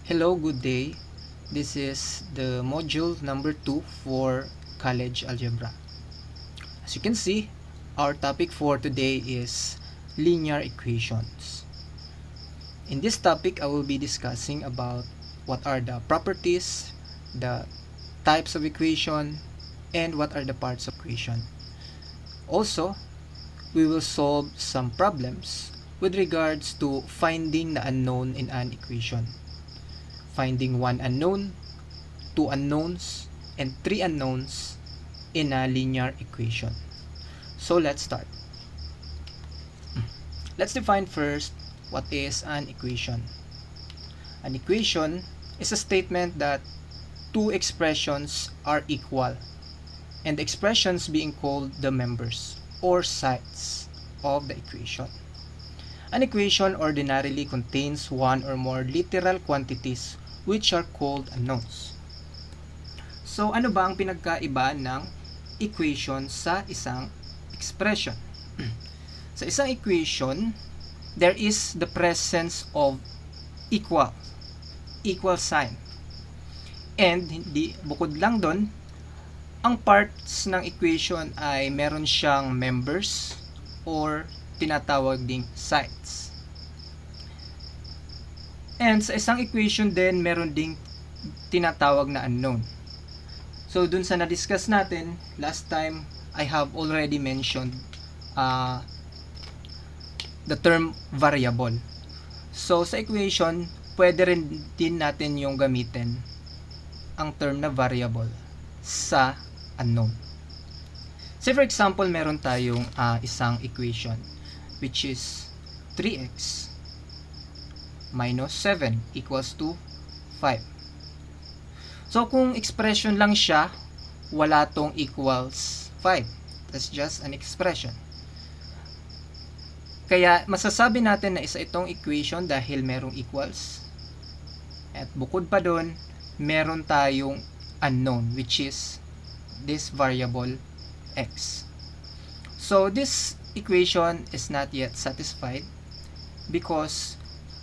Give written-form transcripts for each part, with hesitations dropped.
Hello, good day. This is the module number 2 for college algebra. As you can see, our topic for today is linear equations. In this topic, I will be discussing about what are the properties, the types of equation, and what are the parts of equation. Also, we will solve some problems with regards to finding the unknown in an equation. Finding one unknown, two unknowns, and three unknowns in a linear equation. So let's start. Let's define first what is an equation. An equation is a statement that two expressions are equal, and the expressions being called the members or sides of the equation. An equation ordinarily contains one or more literal quantities which are called unknowns. So, ano ba ang pinagkaiba ng equation sa isang expression? Sa isang equation, there is the presence of equal sign. And bukod lang doon, ang parts ng equation ay meron siyang members or tinatawag ding sides. And sa isang equation din, meron ding tinatawag na unknown. So, dun sa na-discuss natin, last time, I have already mentioned the term variable. So, sa equation, pwede rin din natin yung gamitin ang term na variable sa unknown. Say for example, meron tayong isang equation which is 3x minus 7 equals to 5. So, kung expression lang siya, wala tong equals 5. That's just an expression. Kaya, masasabi natin na isa itong equation dahil merong equals. At bukod pa doon, meron tayong unknown, which is this variable x. So, this equation is not yet satisfied because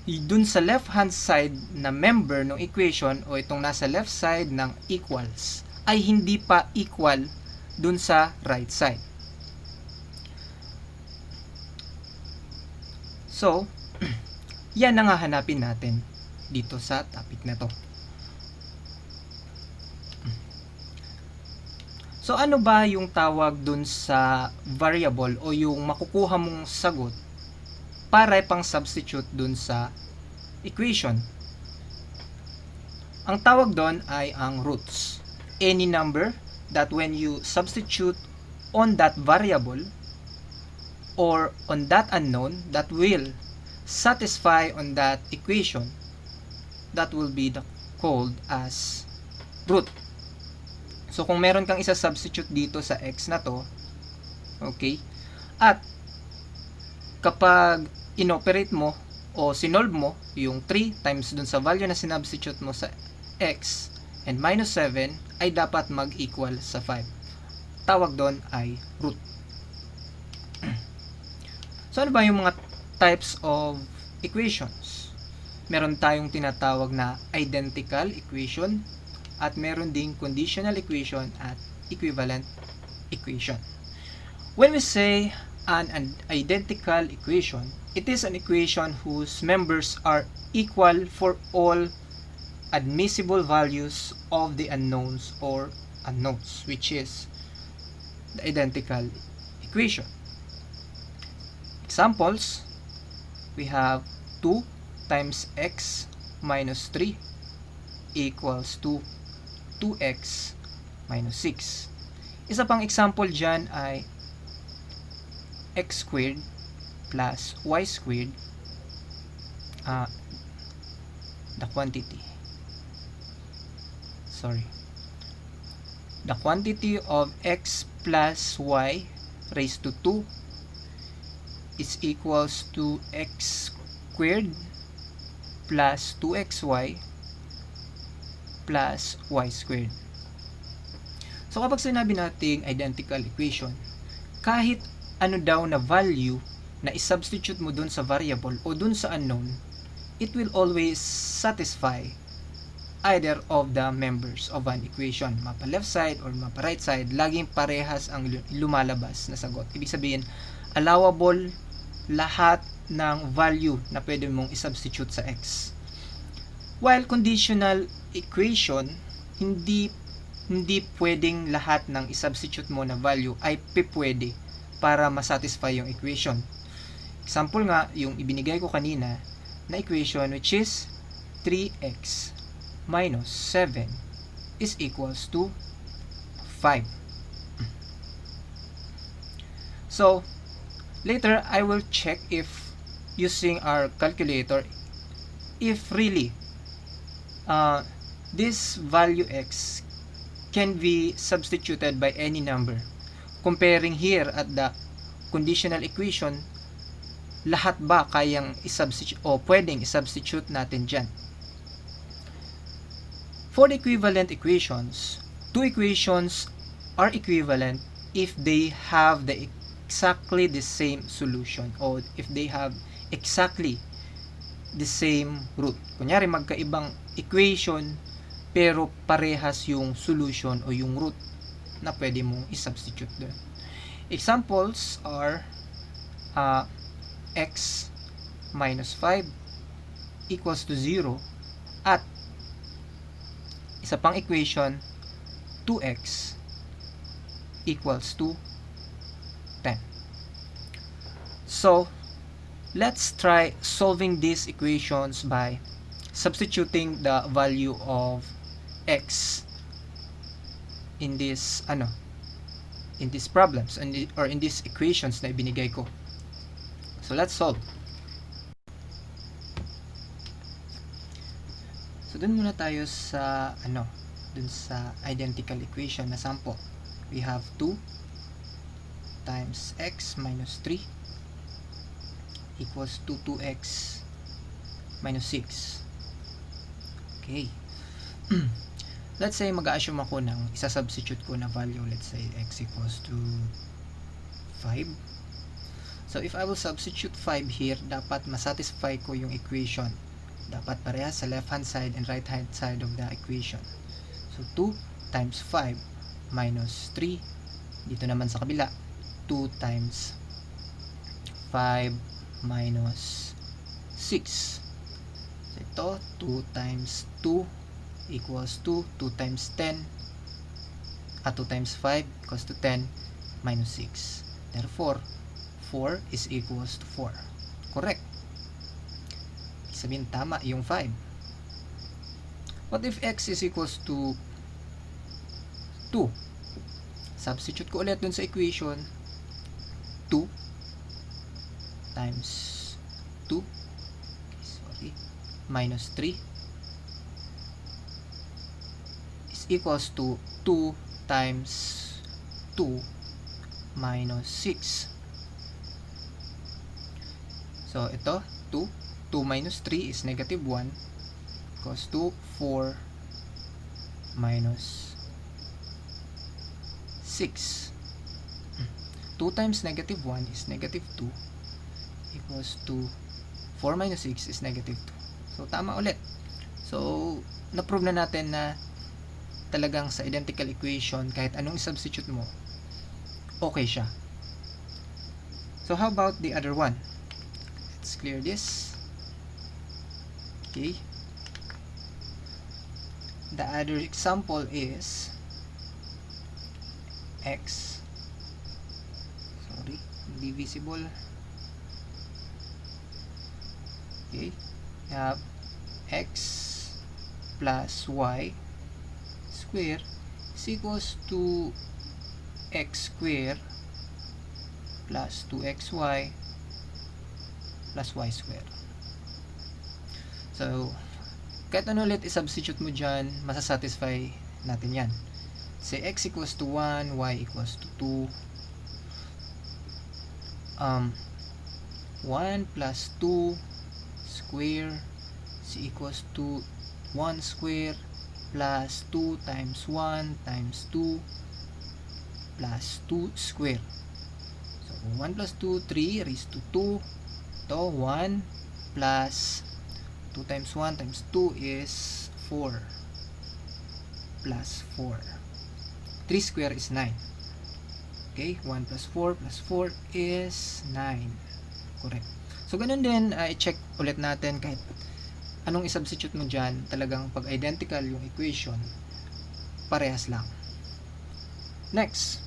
dun sa left hand side na member ng equation o itong nasa left side ng equals ay hindi pa equal dun sa right side. So, yan ang hahanapin natin dito sa topic na to. So, ano ba yung tawag dun sa variable o yung makukuha mong sagot para pang substitute dun sa equation? Ang tawag doon ay ang roots. Any number that when you substitute on that variable or on that unknown that will satisfy on that equation, that will be called as root. So, kung meron kang isa-substitute dito sa x na to, okay, at kapag inoperate mo o sinolve mo yung 3 times dun sa value na sinubstitute mo sa x and minus 7 ay dapat mag-equal sa 5. Tawag doon ay root. So, ano ba yung mga types of equations? Meron tayong tinatawag na identical equation at meron ding conditional equation at equivalent equation. When we say an identical equation, it is an equation whose members are equal for all admissible values of the unknowns or unknowns, which is the identical equation. Examples, we have 2 times x minus 3 equals to 2x minus 6. Isa pang example dyan ay x squared plus y squared, the quantity of x plus y raised to 2 is equals to x squared plus 2xy plus y squared. So, kapag sinabi nating identical equation, kahit ano daw na value na isubstitute mo dun sa variable o dun sa unknown, it will always satisfy either of the members of an equation. Mapa left side or mapa right side, laging parehas ang lumalabas na sagot. Ibig sabihin, allowable lahat ng value na pwede mong isubstitute sa x. While conditional equation, hindi pwedeng lahat ng isubstitute mo na value ay pwede para masatisfy yung equation. Example nga, yung ibinigay ko kanina na equation which is 3x minus 7 is equals to 5. So, later I will check if using our calculator if really this value x can be substituted by any number. Comparing here at the conditional equation, lahat ba kayang isubstitute o pwedeng isubstitute natin dyan? For the equivalent equations, two equations are equivalent if they have exactly the same solution or if they have exactly the same root. Kunyari magkaibang equation pero parehas yung solution o yung root na pwede mong isubstitute doon. Examples are x minus 5 equals to 0 at isa pang equation 2x equals to 10. So, let's try solving these equations by substituting the value of x in this in these problems or in these equations na ibinigay ko. So let's solve. So dun muna tayo sa dun sa identical equation na sample. We have 2 times x minus 3 equals to 2x minus 6. Okay. Let's say mag-assume ako ng isa-substitute ko na value. Let's say x equals to 5. So if I will substitute 5 here, dapat masatisfy ko yung equation. Dapat parehas sa left hand side and right hand side of the equation. So 2 times 5 minus 3, dito naman sa kabila 2 times 5 minus 6. So ito 2 times 2 equals to 2 times 10 2 times 5 equals to 10 minus 6. Therefore 4 is equals to 4. Correct. Sabihin tama yung 5. What if x is equals to 2? Substitute ko ulit dun sa equation. 2 times 2 minus 3 is equals to 2 times 2 minus 6. So, ito, 2 minus 3 is negative 1 equals to 4 minus 6. 2 times negative 1 is negative 2 equals to 4 minus 6 is negative 2. So, tama ulit. So, na-prove na natin na talagang sa identical equation, kahit anong substitute mo, okay siya. So, how about the other one? Let's clear this. Okay. The other example is x. Sorry, hindi visible. Okay. We have x plus y square is equals to x square plus 2xy plus y square. So, kahit ano ulit i-substitute mo dyan, masasatisfy natin yan. Say x equals to 1, y equals to 2. 1 plus 2 square is equals to 1 square plus 2 times 1 times 2 plus 2 square. So, 1 plus 2, 3 raised to 2. Ito, 1 plus 2 times 1 times 2 is 4. plus 4. 3 square is 9. Okay, 1 plus 4 plus 4 is 9. Correct. So, ganun din, i-check ulit natin kahit anong i-substitute mo dyan, talagang pag identical yung equation, parehas lang. Next,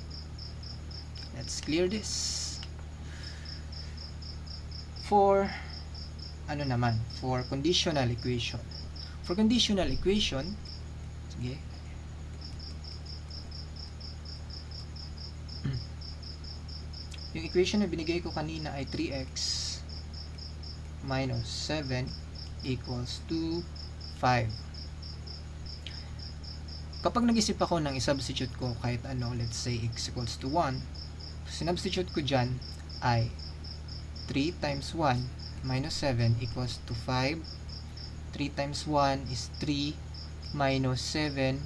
let's clear this. For conditional equation. For conditional equation, sige, yung equation na binigay ko kanina ay 3x minus 7 equals to 5. Kapag nag-isip ako ng i-substitute ko kahit ano, let's say x equals to 1, sinubstitute ko dyan ay 3 times 1 minus 7 equals to 5. 3 times 1 is 3 minus 7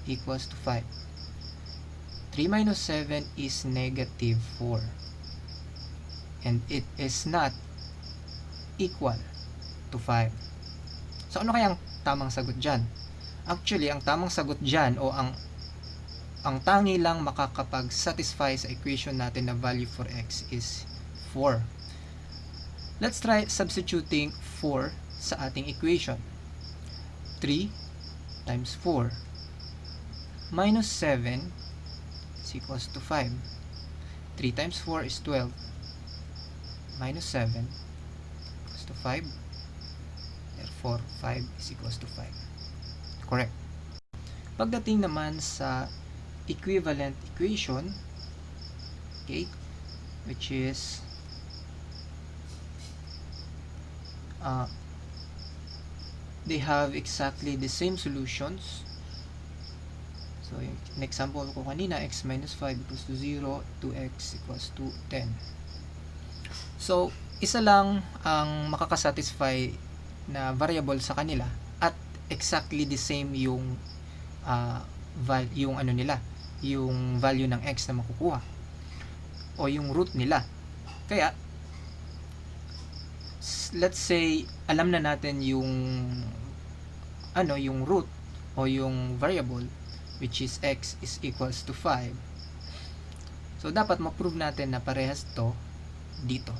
equals to 5. 3 minus 7 is negative 4. And it is not equal to 5. So, ano kaya ang tamang sagot dyan? Actually, ang tamang sagot dyan o ang tangi lang makakapag-satisfy sa equation natin na value for x is 4. Let's try substituting 4 sa ating equation. 3 times 4 minus 7 is equals to 5. 3 times 4 is 12. Minus 7 equals to 5. Therefore, 5 is equals to 5. Correct. Pagdating naman sa equivalent equation, okay, which is they have exactly the same solutions. So, yung example ko kanina, x minus 5 equals to 0, 2x equals to 10. So, isa lang ang makakasatisfy na variable sa kanila at exactly the same yung yung value ng x na makukuha o yung root nila. Kaya, let's say, alam na natin yung root o yung variable which is x is equals to 5. So, dapat ma-prove natin na parehas to dito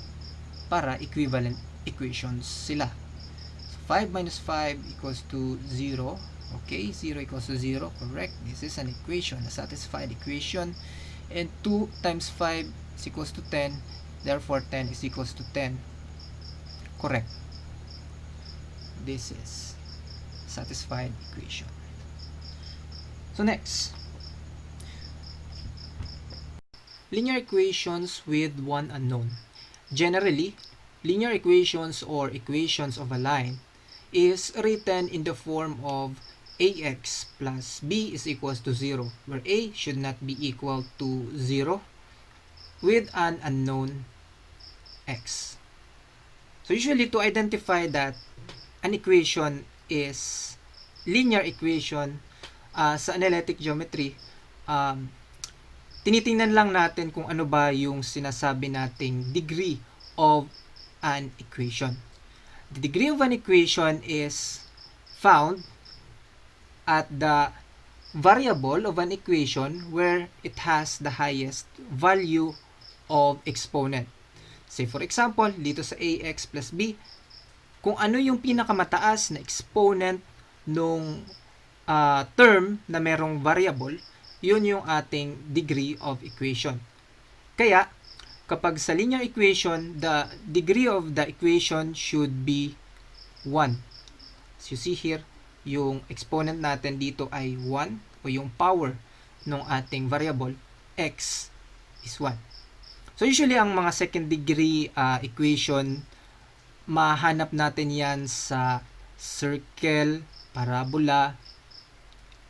para equivalent equations sila. So, 5 minus 5 equals to 0. Okay, 0 equals to 0. Correct. This is an equation, a satisfied equation. And 2 times 5 is equals to 10. Therefore, 10 is equals to 10. Correct. This is satisfied equation. So next, linear equations with one unknown. Generally, linear equations or equations of a line is written in the form of ax plus b is equals to 0, where a should not be equal to 0 with an unknown x. So usually, to identify that an equation is linear equation sa analytic geometry, tinitingnan lang natin kung ano ba yung sinasabi nating degree of an equation. The degree of an equation is found at the variable of an equation where it has the highest value of exponent. Say for example, dito sa ax plus b, kung ano yung pinakamataas na exponent nung term na merong variable, yun yung ating degree of equation. Kaya, kapag sa linear equation, the degree of the equation should be 1. As you see here, yung exponent natin dito ay 1 o yung power ng ating variable x is 1. So usually ang mga second degree equation, mahanap natin yan sa circle, parabola,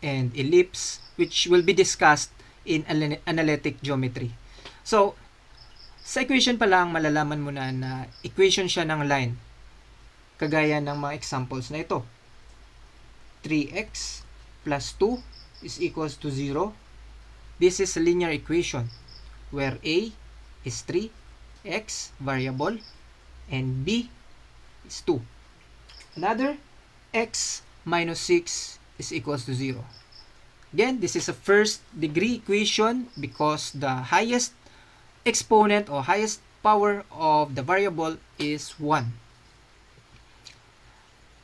and ellipse, which will be discussed in analytic geometry. So, sa equation pa lang, malalaman mo na equation siya ng line. Kagaya ng mga examples na ito. 3x plus 2 is equals to 0. This is a linear equation where a is 3, x variable, and b is 2. Another, x minus 6 is equals to 0. Again, this is a first degree equation because the highest exponent or highest power of the variable is 1.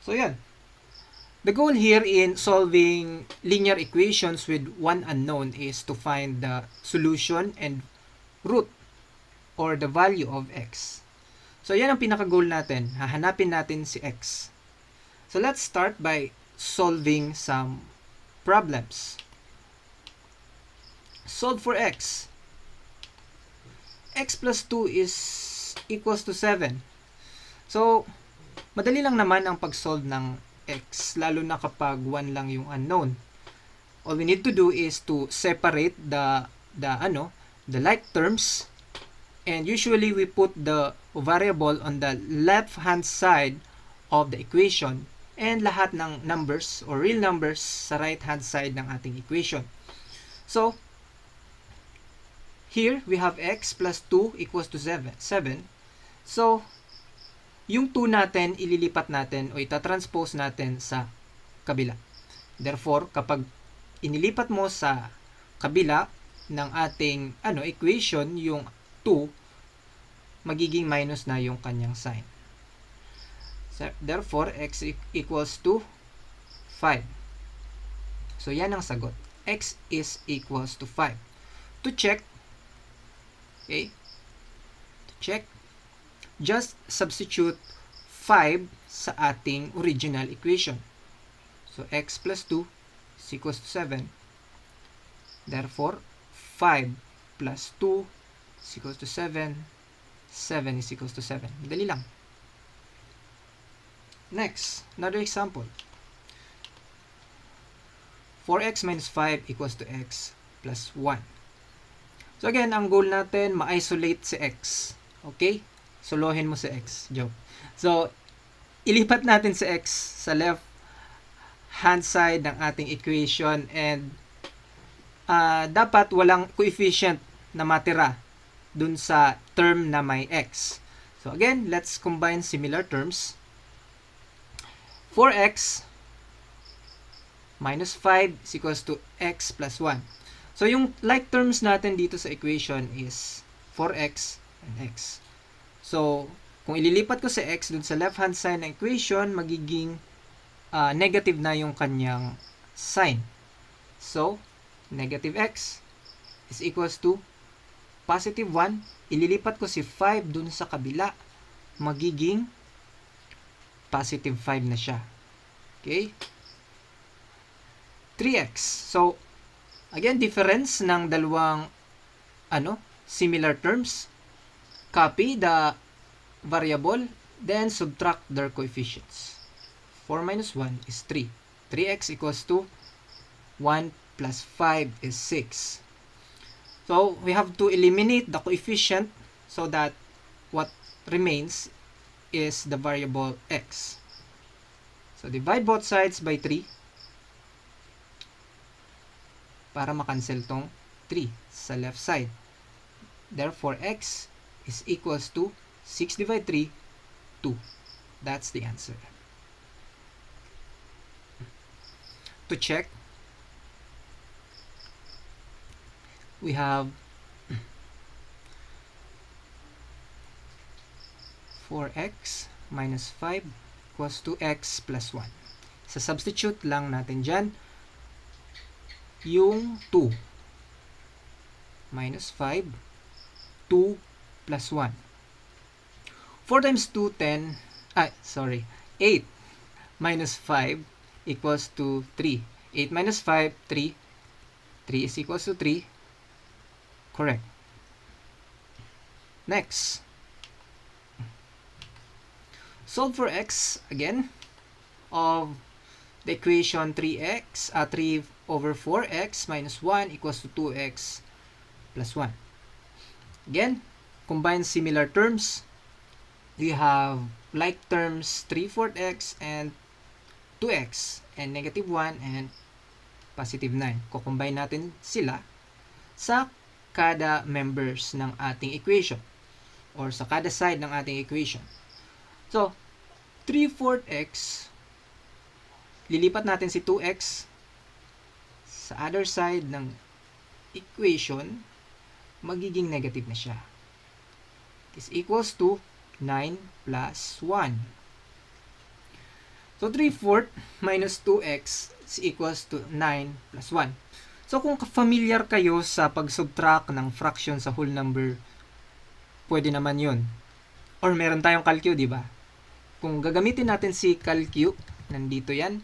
So yan. The goal here in solving linear equations with one unknown is to find the solution and root or the value of x. So yan ang pinaka-goal natin. Hahanapin natin si x. So let's start by solving some problems. Solve for x. X plus 2 is equals to 7. So, madali lang naman ang pag-solve ng x, lalo na kapag 1 lang yung unknown. All we need to do is to separate the like terms, and usually we put the variable on the left-hand side of the equation and lahat ng numbers or real numbers sa right-hand side ng ating equation. So, here we have x plus 2 equals to 7. So, yung 2 natin, ililipat natin o itatranspose natin sa kabila. Therefore, kapag inilipat mo sa kabila ng ating equation, yung 2, magiging minus na yung kanyang sign. So, therefore, x equals to 5. So, yan ang sagot. X is equals to 5. To check, okay, just substitute 5 sa ating original equation. So, x plus 2 is equals to 7. Therefore, 5 plus 2 is equals to 7. 7 is equals to 7. Madali lang. Next, another example. 4x minus 5 equals to x plus 1. So again, ang goal natin, ma-isolate si x. Okay? Solohin mo si x. Joke. So, ilipat natin si x sa left hand side ng ating equation, and dapat walang coefficient na matira dun sa term na may x. So again, let's combine similar terms. 4x minus 5 is equals to x plus 1. So, yung like terms natin dito sa equation is 4x and x. So, kung ililipat ko sa x dun sa left-hand side ng equation, magiging negative na yung kanyang sign. So, negative x is equals to positive 1. Ililipat ko si 5 dun sa kabila, magiging positive 5 na siya. Okay? 3x. So, again, difference ng dalawang similar terms. Copy the variable, then subtract their coefficients. 4 minus 1 is 3. 3x equals to 1 plus 5 is 6. So, we have to eliminate the coefficient so that what remains is the variable x. So, divide both sides by 3 para makancel tong 3 sa left side. Therefore, x is equals to 6 divided 3, 2. That's the answer. To check, we have 4x minus 5 equals to x plus 1. Sa substitute lang natin dyan yung 2 minus 5, 2 plus 1. 4 times 2, 10, 8 minus 5 equals to 3. 8 minus 5, 3. 3 is equals to 3. Correct. Next. Solve for x again of the equation 3 over 4x minus 1 equals to 2x plus 1. Again, combine similar terms. We have like terms 3/4x and 2x and negative 1 and positive 9. Kukombine natin sila sa kada members ng ating equation or sa kada side ng ating equation. So, 3/4x, lilipat natin si 2x sa other side ng equation, magiging negative na siya. Is equals to 9 plus 1. So, 3/4 minus 2x is equals to 9 plus 1. So, kung familiar kayo sa pag-subtract ng fraction sa whole number, pwede naman yun. Or meron tayong calcu, di ba? Kung gagamitin natin si calcu, nandito yan,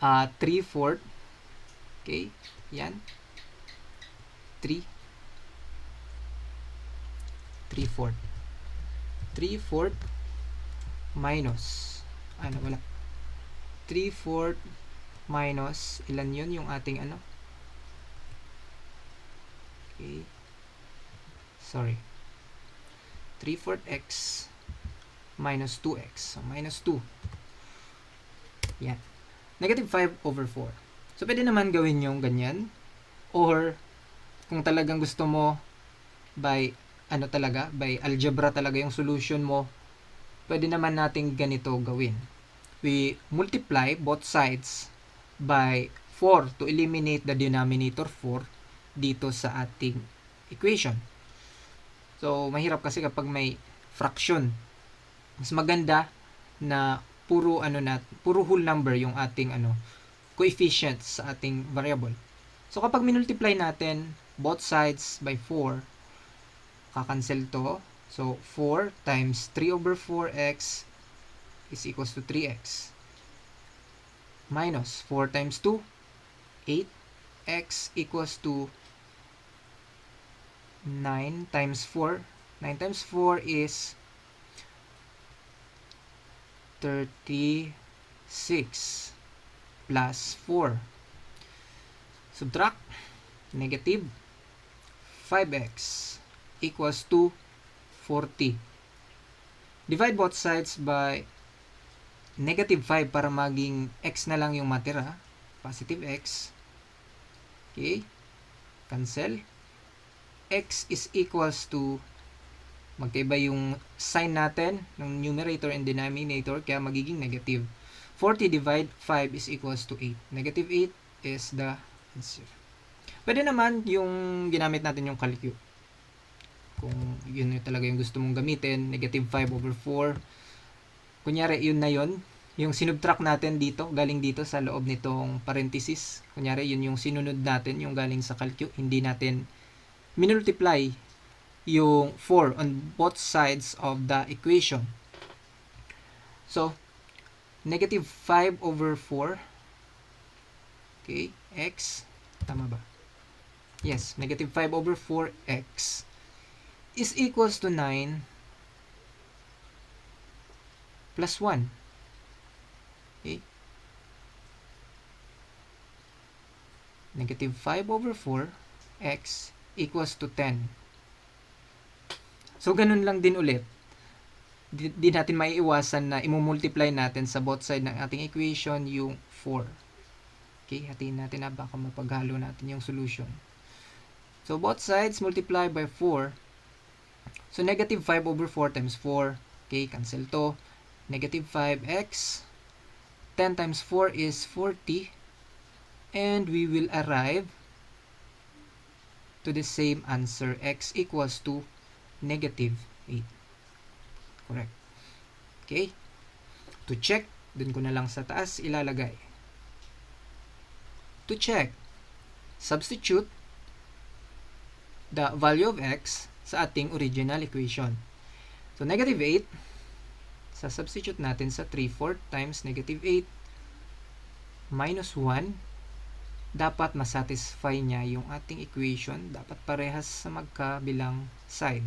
3/4, okay, yan, 3/4 minus, wala, 3/4 minus, ilan yun yung ating okay, sorry, 3/4 x minus 2x, so minus 2, yan, negative 5/4. So, pwede naman gawin yung ganyan, or kung talagang gusto mo by by algebra talaga yung solution mo, pwede naman nating ganito gawin. We multiply both sides by 4 to eliminate the denominator 4 dito sa ating equation. So, mahirap kasi kapag may fraction. Mas maganda na puro whole number yung ating coefficients sa ating variable. So, kapag minultiply natin both sides by 4, kakancel to. So, 4 times 3/4x is equals to 3x. Minus 4 times 2, 8x equals to 9 times 4. 9 times 4 is 36 plus 4. Subtract, negative 5x equals to 40. Divide both sides by negative 5 para maging x na lang yung matira. Positive x. Okay. Cancel. X is equals to, magkaiba yung sign natin ng numerator and denominator, kaya magiging negative. 40 divide 5 is equals to 8. Negative 8 is the answer. Pwede naman yung ginamit natin yung calcu. Kung yun talaga yung gusto mong gamitin, negative 5/4. Kunyari, yun na yun. Yung sinubtract natin dito, galing dito sa loob nitong parenthesis. Kunyari, yun yung sinunod natin, yung galing sa calcu. Hindi natin minultiply yung 4 on both sides of the equation. So, negative 5/4. Okay, x. Tama ba? Yes, negative 5/4x is equals to 9 plus 1. Okay? Negative 5/4x equals to 10. So, ganun lang din ulit. Di natin maiiwasan na imumultiply natin sa both side ng ating equation yung 4. Okay, hatiin natin na baka mapaghalo natin yung solution. So, both sides multiply by 4. So, negative 5/4 times 4. Okay, cancel to. Negative 5x. 10 times 4 is 40. And we will arrive to the same answer. X equals to negative 8. Correct. Okay. To check, dun ko na lang sa taas ilalagay. To check, substitute the value of x sa ating original equation. So, negative 8, substitute natin sa 3/4 times negative 8 minus 1. Dapat masatisfy niya yung ating equation. Dapat parehas sa magkabilang side.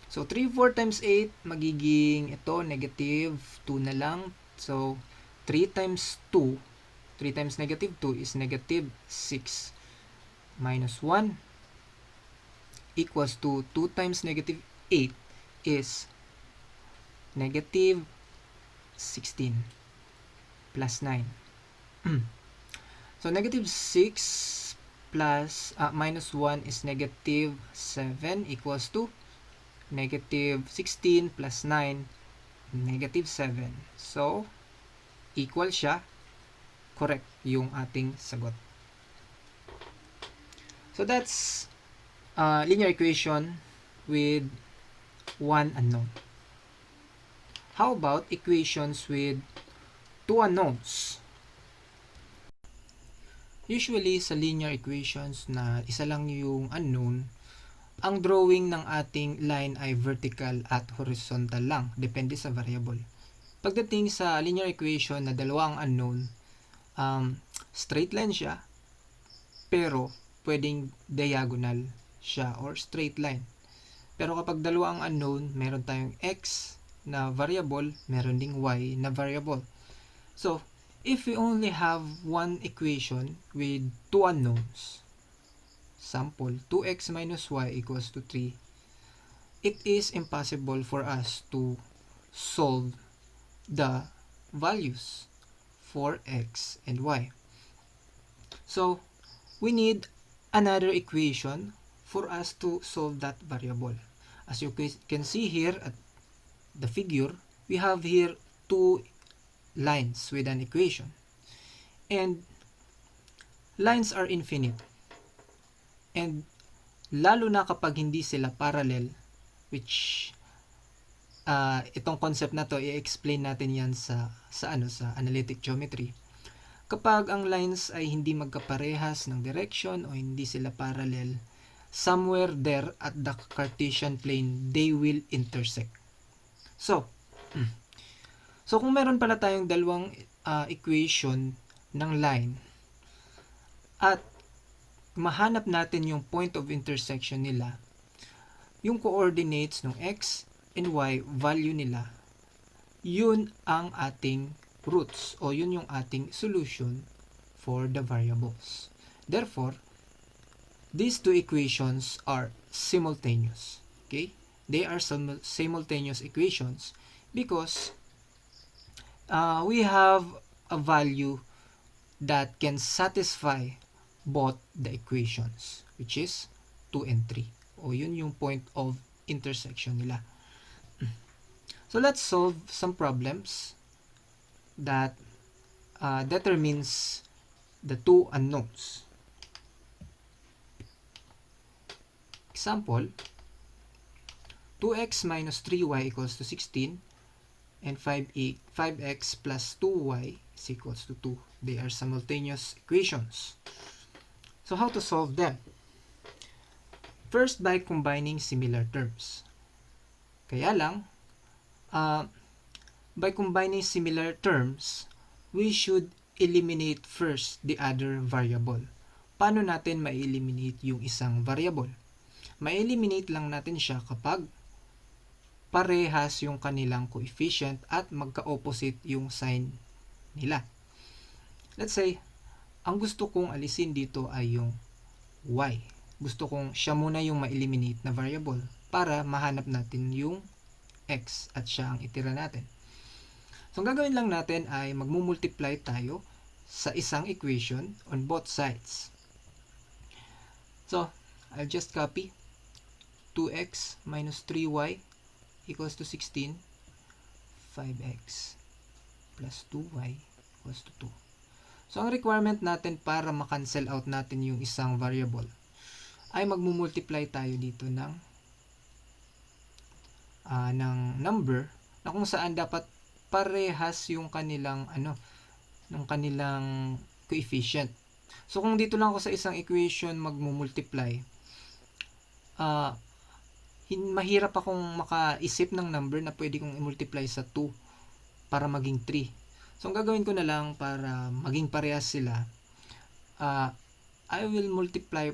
So, 3/4 times 8, magiging ito, negative 2 na lang. So, 3 times 2, 3 times negative 2 is negative 6 minus 1 equals to 2 times negative 8 is negative 16 plus 9. So, negative 6 plus minus 1 is negative 7 equals to negative 16 plus 9, negative 7. So, equal siya. Correct yung ating sagot. So that's linear equation with one unknown. How about equations with two unknowns? Usually sa linear equations na isa lang yung unknown, ang drawing ng ating line ay vertical at horizontal lang, depende sa variable. Pagdating sa linear equation na dalawa ang unknown, straight line siya, pero pwedeng diagonal siya or straight line. Pero kapag dalawa ang unknown, meron tayong x na variable, meron ding y na variable. So, if we only have one equation with two unknowns, sample 2x minus y equals to 3, it is impossible for us to solve the values for x and y. So, we need another equation for us to solve that variable. As you can see here at the figure, we have here two lines with an equation. And lines are infinite. And lalo na kapag hindi sila parallel, which itong concept na to i-explain natin yan sa analytic geometry. Kapag ang lines ay hindi magkaparehas ng direction o hindi sila parallel, somewhere there at the Cartesian plane, they will intersect. So kung meron pala tayong dalawang equation ng line at mahanap natin yung point of intersection nila, yung coordinates ng x and y value nila, yun ang ating roots o yun yung ating solution for the variables. Therefore, these two equations are simultaneous. Okay? They are simultaneous equations because we have a value that can satisfy both the equations, which is 2 and 3. O yun yung point of intersection nila. So let's solve some problems that determines the two unknowns. Example, 2x minus 3y equals to 16 and 5x plus 2y is equals to 2. They are simultaneous equations. So how to solve them? First, by combining similar terms. Kaya lang, by combining similar terms, we should eliminate first the other variable. Paano natin ma-eliminate yung isang variable? Ma-eliminate lang natin siya kapag parehas yung kanilang coefficient at magka-opposite yung sign nila. Let's say, ang gusto kong alisin dito ay yung y. Gusto kong siya muna yung ma-eliminate na variable para mahanap natin yung x at siya ang itira natin. So, ang gagawin lang natin ay magmumultiply tayo sa isang equation on both sides. So, I'll just copy 2x minus 3y equals to 16, 5x plus 2y equals to 2. So, ang requirement natin para ma-cancel out natin yung isang variable ay magmumultiply tayo dito ng number na kung saan dapat parehas yung kanilang ng kanilang coefficient. So kung dito lang ako sa isang equation magmumultiply, mahirap akong makaisip ng number na pwede kong i-multiply sa 2 para maging 3. So ang gagawin ko na lang para maging parehas sila, I will multiply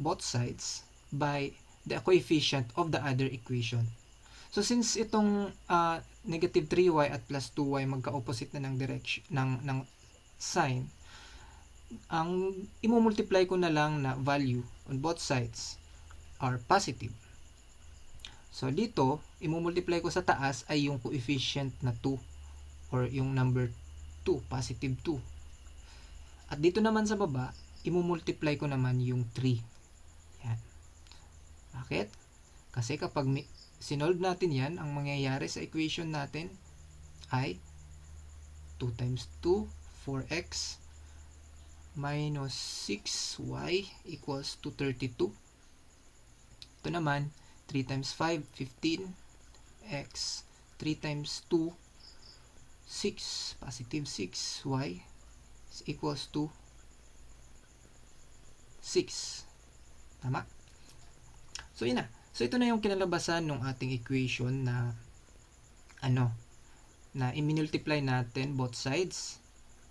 both sides by the coefficient of the other equation. So since itong negative 3y at plus 2y magka-opposite na ng direction ng sign, ang i-multiply ko na lang na value on both sides are positive. So dito, i-multiply ko sa taas ay yung coefficient na 2 or yung number 2, positive 2. At dito naman sa baba, i-multiply ko naman yung 3. Yan. Bakit? Kasi kapag sinolve natin yan, ang mangyayari sa equation natin ay 2 times 2, 4x minus 6y equals to 32. Ito naman, 3 times 5, 15. X, 3 times 2, 6. Positive 6y is equals to 6. Tama? So, yun na. So, ito na yung kinalabasan ng ating equation na na i-multiply natin both sides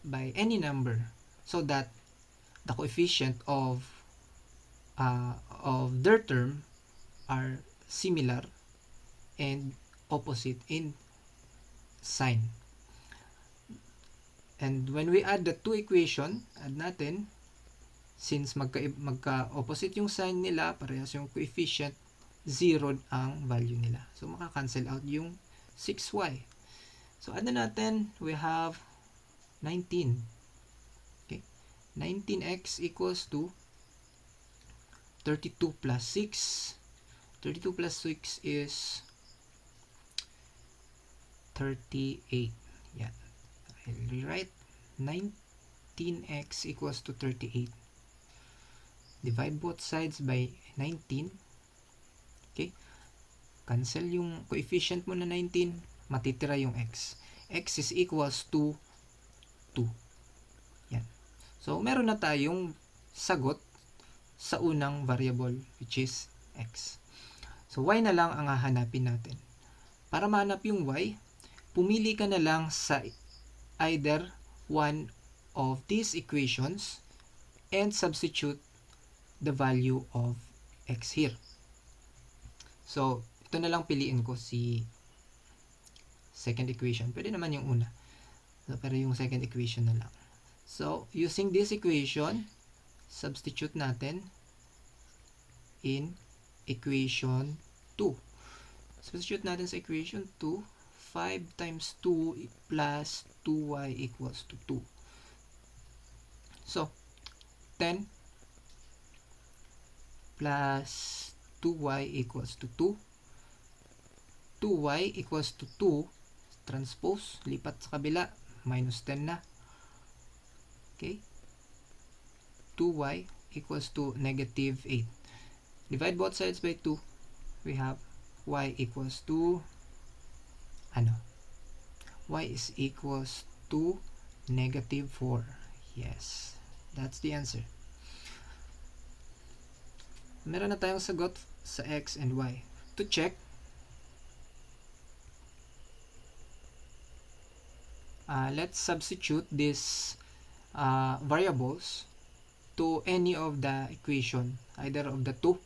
by any number so that the coefficient of their term are similar and opposite in sign. And when we add the two equation, add natin, since magka-opposite yung sign nila, parehas yung coefficient, 0 ang value nila. So, maka-cancel out yung 6y. So, add na natin, we have 19. Okay? 19x equals to 32 plus 6. 32 plus 6 is 38. Yan. I'll rewrite 19x equals to 38. Divide both sides by 19. Okay? Cancel yung coefficient mo na 19. Matitira yung x. X is equals to 2. Yan. So, meron na tayong sagot sa unang variable, which is x. So, y na lang ang hahanapin natin. Para mahanap yung y, pumili ka na lang sa either one of these equations and substitute the value of x here. So, ito na lang piliin ko si second equation. Pwede naman yung una. So, pero yung second equation na lang. So, using this equation, substitute natin in equation 2. Substitute natin sa equation 2. 5 times 2 plus 2y equals to 2. So, 10 plus 2y equals to 2. 2y equals to 2. Transpose, lipat sa kabila, minus 10 na. Okay? 2y equals to negative 8. Divide both sides by 2. We have y equals to y is equals to negative 4. Yes, that's the answer. Meron na tayong sagot sa x and y. To check, let's substitute these variables to any of the equation, either of the two.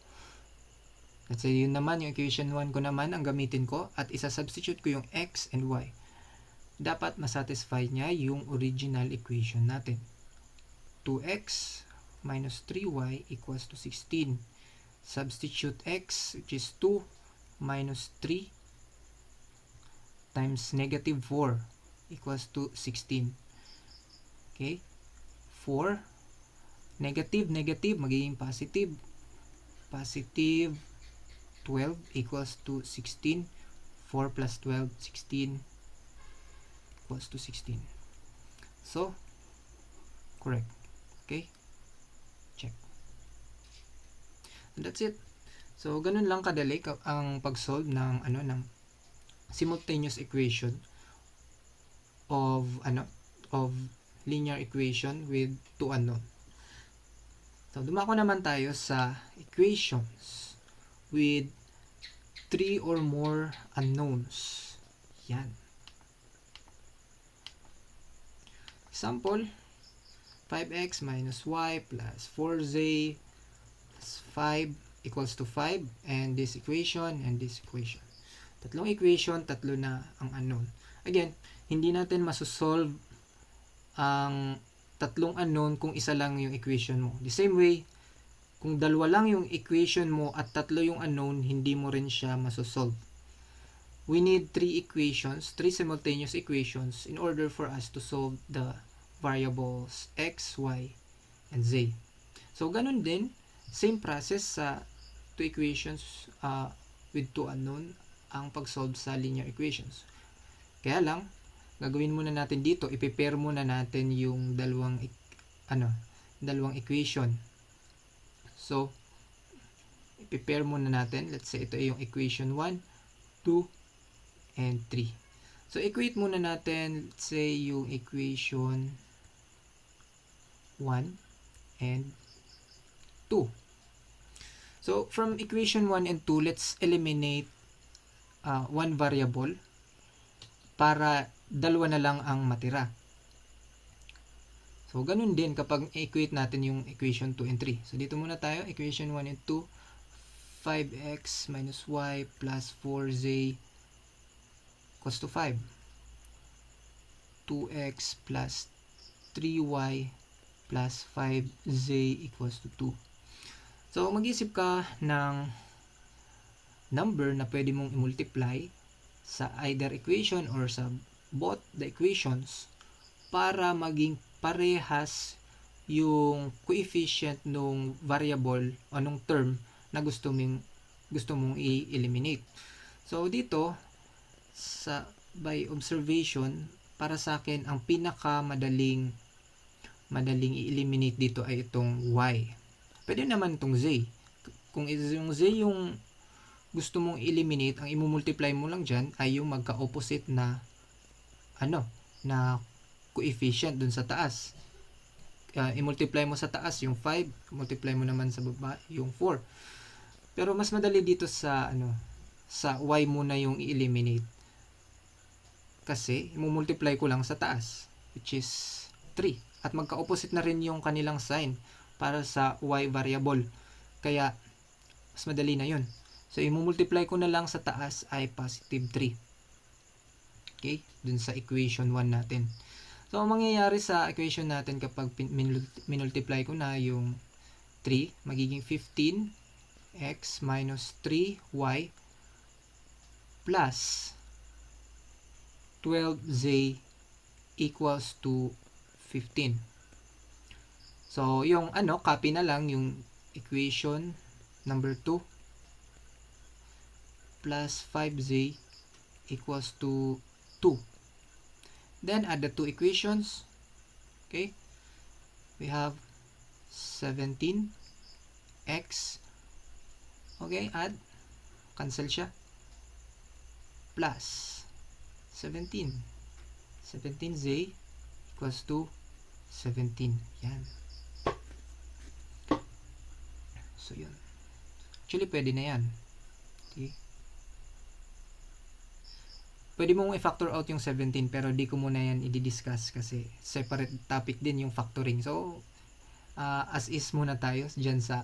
Let's say yun naman, yung equation 1 ko naman ang gamitin ko at isa-substitute ko yung x and y. Dapat masatisfy niya yung original equation natin. 2x minus 3y equals to 16. Substitute x, which is 2 minus 3 times negative 4 equals to 16. Okay? 4 negative, magiging positive. Positive 12 equals to 16. 4 plus 12, 16 equals to 16. So, correct. Okay? Check. And that's it. So, ganun lang kadali ang pag-solve ng ng simultaneous equation of linear equation with two unknown. So, dumako naman tayo sa equations with 3 or more unknowns. Yan. Example, 5x minus y plus 4z plus 5 equals to 5, and this equation and this equation. Tatlong equation, tatlo na ang unknown. Again, hindi natin masosolve ang tatlong unknown kung isa lang yung equation mo. The same way, kung dalawa lang yung equation mo at tatlo yung unknown, hindi mo rin siya masosolve. We need 3 equations, 3 simultaneous equations in order for us to solve the variables x, y, and z. So, ganun din, same process sa 2 equations with 2 unknown ang pag-solve sa linear equations. Kaya lang, gagawin muna natin dito, i-pair muna natin yung dalawang dalawang equation. So, i-pair muna natin. Let's say ito ay yung equation 1, 2, and 3. So, equate muna natin, let's say, yung equation 1 and 2. So, from equation 1 and 2, let's eliminate one variable para dalawa na lang ang matira. So, ganun din kapag equate natin yung equation 2 and 3. So, dito muna tayo, equation 1 and 2, 5x minus y plus 4z equals to 5. 2x plus 3y plus 5z equals to 2. So, mag-isip ka ng number na pwede mong i-multiply sa either equation or sa both the equations para maging parehas yung coefficient ng variable o nung term na gusto mong i-eliminate. So, dito, by observation, para sa akin, ang pinakamadaling i-eliminate dito ay itong y. Pwede naman itong z. Kung yung z yung gusto mong eliminate, ang i-multiply mo lang dyan ay yung magka-opposite na na coefficient dun sa taas. I-multiply mo sa taas yung 5, multiply mo naman sa baba yung 4. Pero mas madali dito sa sa y muna yung i-eliminate. Kasi i-multiply ko lang sa taas, which is 3. At magka-opposite na rin yung kanilang sign para sa y variable. Kaya mas madali na yun. So, i-multiply ko na lang sa taas ay positive 3. Okay? Dun sa equation 1 natin. So, ang mangyayari sa equation natin kapag minultiply ko na yung 3, magiging 15x minus 3y plus 12z equals to 15. So, yung copy na lang yung equation number 2 plus 5z equals to 2. Then, add the two equations. Okay? We have 17x. Okay, add. Cancel siya. Plus 17. 17z equals to 17. Yan. So, yun. Actually, pwede na yan. Okay? Pwede mong i-factor out yung 17 pero di ko muna yan i-discuss kasi separate topic din yung factoring. So, as is muna tayo dyan sa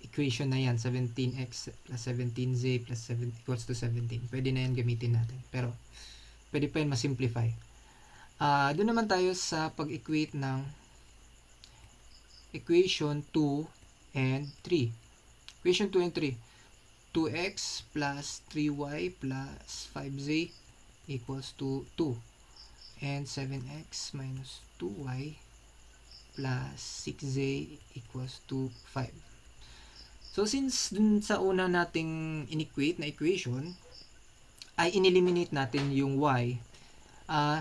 equation na yan, 17x plus 17z plus 7 equals to 17. Pwede na yan gamitin natin. Pero, pwede pa yan masimplify. Doon naman tayo sa pag-equate ng equation 2 and 3. Equation 2 and 3. 2x plus 3y plus 5z equals to 2. And 7x minus 2y plus 6z equals to 5. So, since dun sa una nating inequate na equation, ay ineliminate natin yung y,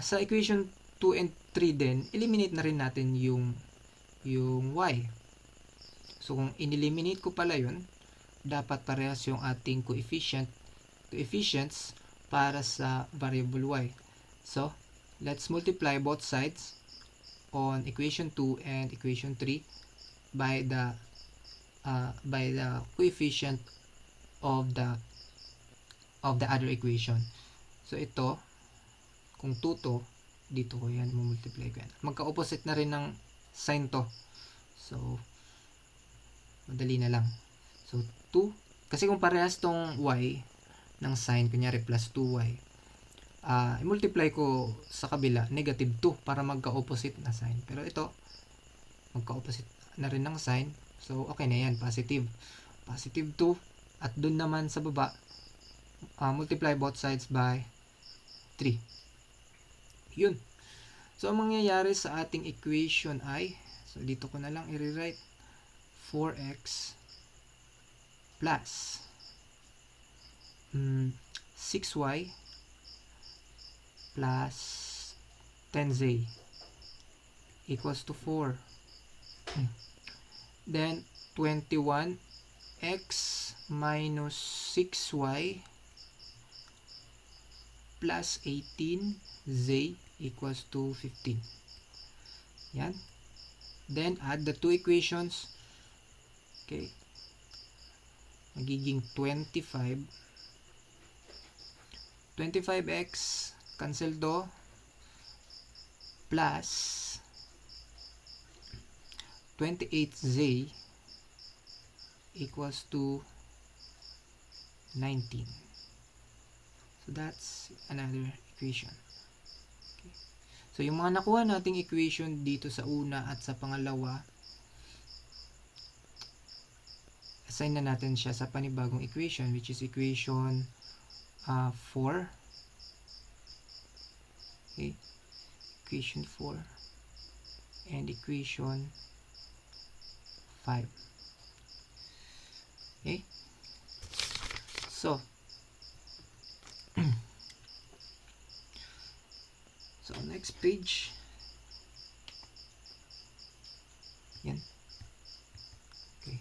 sa equation 2 and 3 din, eliminate na rin natin yung y. So, kung ineliminate ko pala yun, dapat parehas yung ating coefficients para sa variable y. So, let's multiply both sides on equation 2 and equation 3 by the coefficient of the other equation. So, ito, kung 2 to, dito ko yan, multiply ko yan. Magka-opposite na rin ng sign to. So, madali na lang. So, 2. Kasi kung parehas tong y ng sign, kunyari plus 2y, i-multiply ko sa kabila, negative 2 para magka-opposite na sign. Pero ito, magka-opposite na rin ng sign. So, okay na yan. Positive. Positive 2. At dun naman sa baba, multiply both sides by 3. Yun. So, ang mangyayari sa ating equation ay, so dito ko na lang i-rewrite, 4x plus 6y plus 10z equals to 4. Then 21x minus 6y plus 18z equals to 15. Yan. Then add the two equations. Okay. Magiging 25. 25x cancel to plus 28z equals to 19. So that's another equation. Okay. So yung mga nakuha nating equation dito sa una at sa pangalawa, assign na natin siya sa panibagong equation, which is equation 4. Okay. Equation 4 and equation 5. Okay. So next page. Yan. Okay.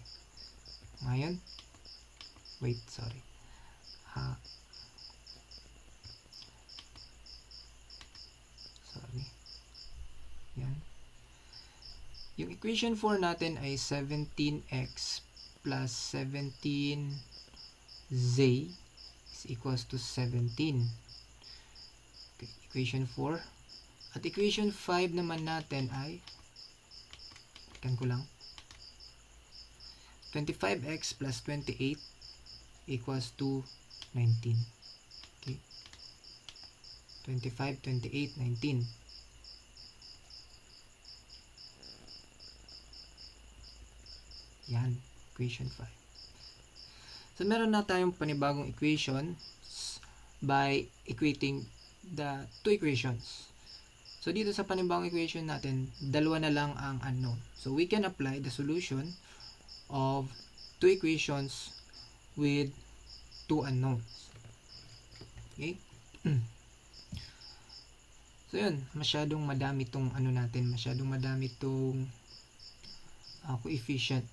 Ngayon, wait, sorry. Sorry. Yan. Yung equation 4 natin ay 17x plus 17z is equals to 17. Okay, equation 4. At equation 5 naman natin ay, ikan ko lang, 25x plus 28 equals to 19. Okay. 25, 28, 19. Yan, equation 5. So, meron na tayong panibagong equation by equating the two equations. So, dito sa panibagong equation natin, dalawa na lang ang unknown. So, we can apply the solution of two equations with two unknowns. Okay? So, yun. Masyadong madami tong ano natin. Masyadong madami tong coefficient.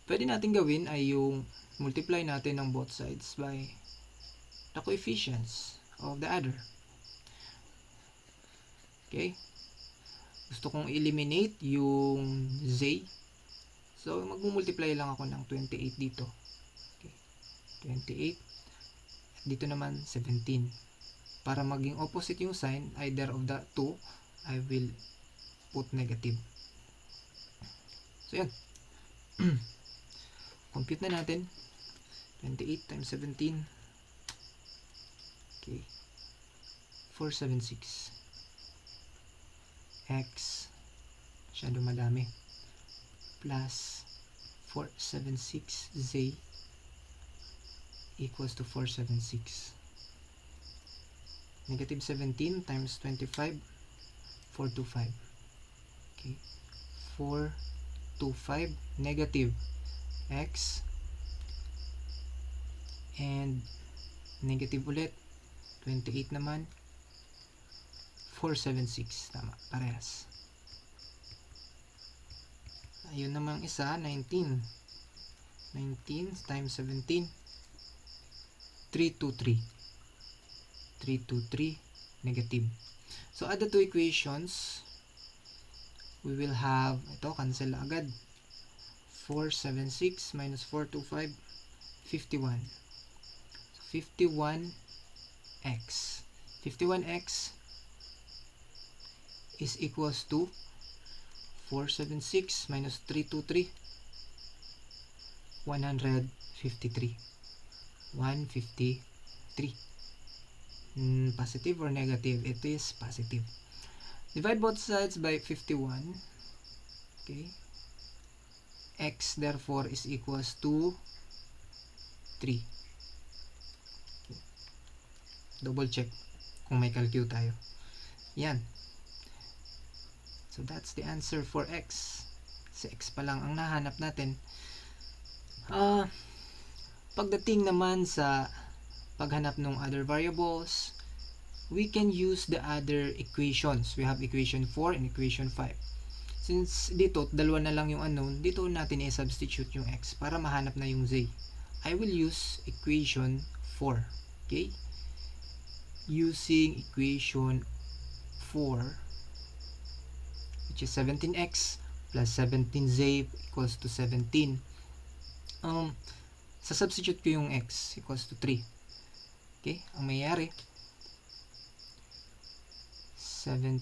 Pwede natin gawin ay yung multiply natin ng both sides by the coefficients of the other. Okay? Gusto kong eliminate yung z. So, mag-multiply lang ako ng 28 dito. Okay. 28. At dito naman, 17. Para maging opposite yung sign, either of the two, I will put negative. So, yan. Compute na natin. 28 times 17. Okay. 476. X. Masyado madami. Plus 476Z equals to 476. Negative 17 times 25. 425. Okay. 425 negative x and negative ulit 28 naman 476. Tama, parehas. Ayun namang isa, 19 times 17, 323 negative. So add the two equations, we will have, ito cancel agad, 476 minus 425, 51. So 51x is equals to 476 minus 323, 153. Positive or negative? It is positive. Divide both sides by 51. Okay. X therefore is equals to 3. Okay. Double check kung may calculate tayo. Yan. So that's the answer for x. Si x pa lang ang nahanap natin. Pagdating naman sa paghanap ng other variables, we can use the other equations. We have equation 4 and equation 5. Since dito, dalawa na lang yung unknown, dito natin i-substitute yung x para mahanap na yung z. I will use equation 4. Okay? Using equation 4, which is 17x plus 17z equals to 17. Sa-substitute ko yung x equals to 3. Okay? Ang mayayari, 17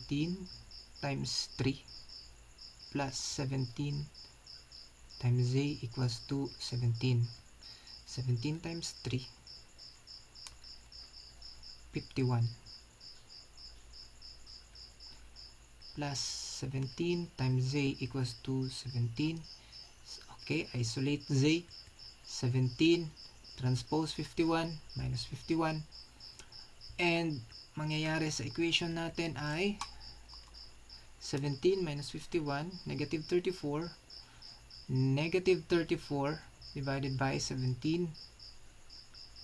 times 3 plus 17 times z equals to 17. 17 times 3, 51. Plus 17 times z equals to 17. Okay, isolate z. 17 transpose 51 minus 51. And mangyayari sa equation natin ay 17 minus 51, negative 34. Negative 34 divided by 17.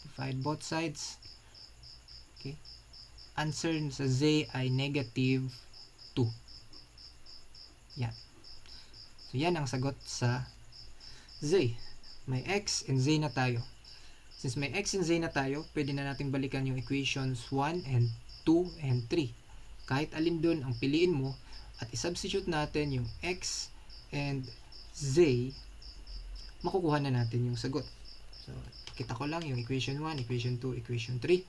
Divide both sides. Okay. Answer sa z ay negative 2. Yan. So, yan ang sagot sa z. May x and z na tayo. Since may x and z na tayo, pwede na natin balikan yung equations 1 and 2 and 3. Kahit alin dun ang piliin mo, at isubstitute natin yung x and z, makukuha na natin yung sagot. So, kita ko lang yung equation 1, equation 2, equation 3.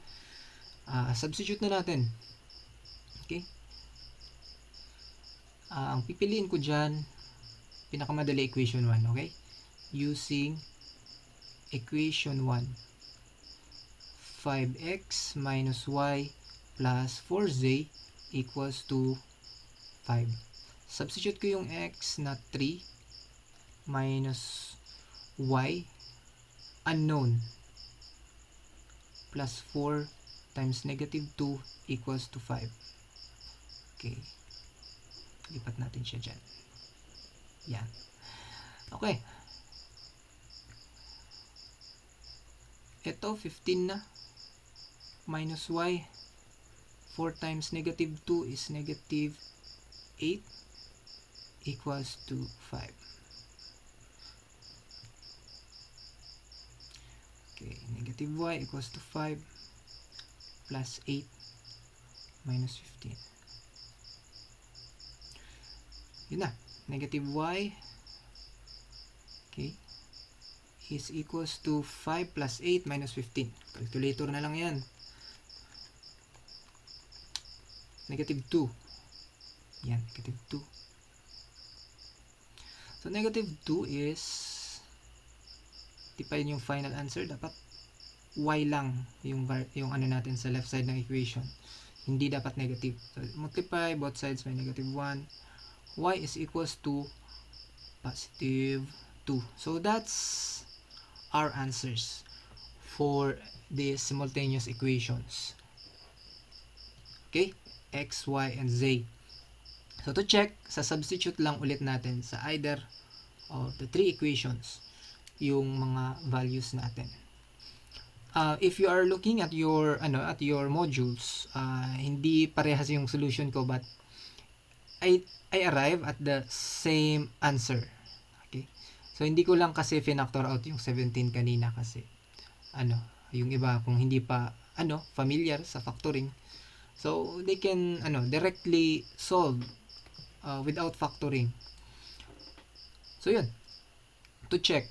Substitute na natin. Okay? Ang pipiliin ko dyan, pinakamadali equation 1, okay? Using equation 1, 5x minus y plus 4z equals to 5. Substitute ko yung x na 3 minus y, unknown, plus 4 times negative 2 equals to 5. Okay. Lipat natin siya dyan. Yan. Okay. Ito, 15 na. Minus y. 4 times negative 2 is negative 8 equals to 5. Okay, negative y equals to 5 plus 8 minus 15. Yun na. Negative y, okay, is equals to 5 plus 8 minus 15. Calculator na lang yan. Negative 2. Yan, negative 2. So, negative 2 is, di pa yun yung final answer. Dapat y lang yung ano natin sa left side ng equation. Hindi dapat negative. So, multiply both sides by negative 1. Y is equals to positive 2. So, that's our answers for the simultaneous equations. Okay? X, Y, and Z. So, to check, sa substitute lang ulit natin sa either of the three equations yung mga values natin. If you are looking at your modules, hindi parehas yung solution ko, but I arrive at the same answer. Okay? So, hindi ko lang kasi finactor out yung 17 kanina kasi yung iba kung hindi pa familiar sa factoring. So, they can directly solve without factoring. So, yun. To check.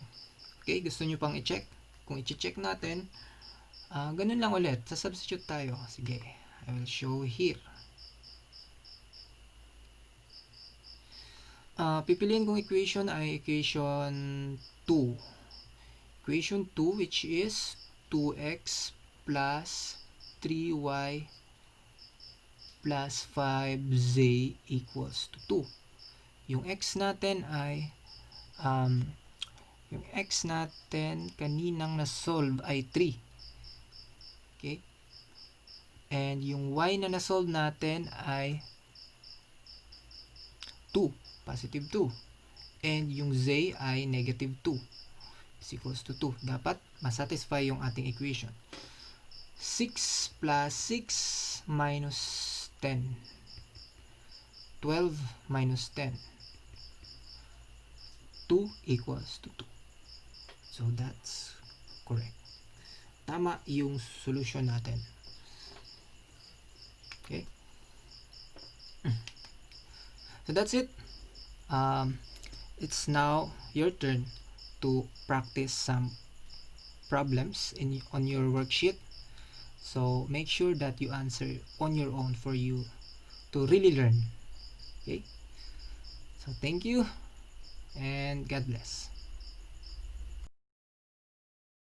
Okay? Gusto nyo pang i-check? Kung i-check natin, ganun lang ulit. Sa substitute tayo. Sige. I will show here. Pipiliin kong equation ay equation 2. Equation 2 which is 2x plus 3y plus 5z equals to 2. Yung x natin ay yung x natin kaninang na-solve ay 3. Okay? And yung y na na-solve natin ay 2. Positive 2. And yung z ay negative 2 is equals to 2. Dapat masatisfy yung ating equation. 6 plus 6 minus 10. 12 minus 10. 2 equals to 2. So that's correct. Tama yung solution natin. Okay? So that's it. It's now your turn to practice some problems on your worksheet. So make sure that you answer on your own for you to really learn. Okay? So thank you and God bless.